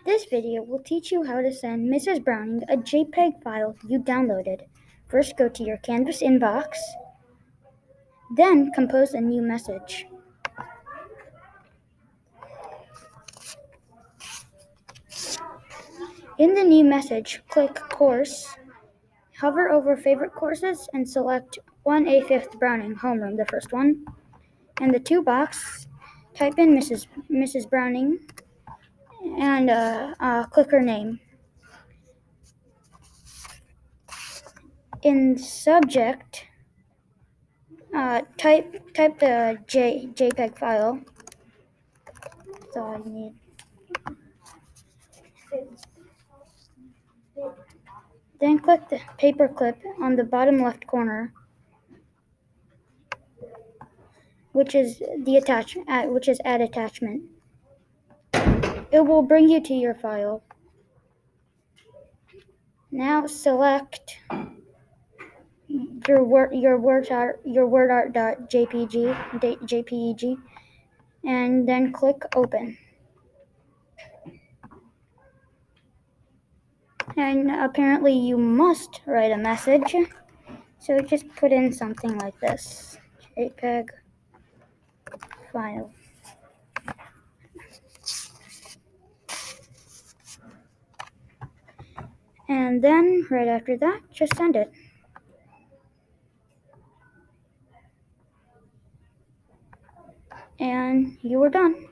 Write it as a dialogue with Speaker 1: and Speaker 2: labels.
Speaker 1: This video will teach you how to send Mrs. Browning a JPEG file you downloaded. First, go to your Canvas inbox, then compose a new message. In the new message, click Course, hover over Favorite Courses, and select 1A 5th Browning Homeroom, the first one. In the To box, type in Mrs. Browning and click her name. In subject, type the JPEG file. That's all you need. Then click the paperclip on the bottom left corner, which is Add Attachment. It will bring you to your file. Now select your WordArt.jpg, and then click Open. And apparently you must write a message, so just put in something like this: JPEG file. And then right after that, just send it. And you are done.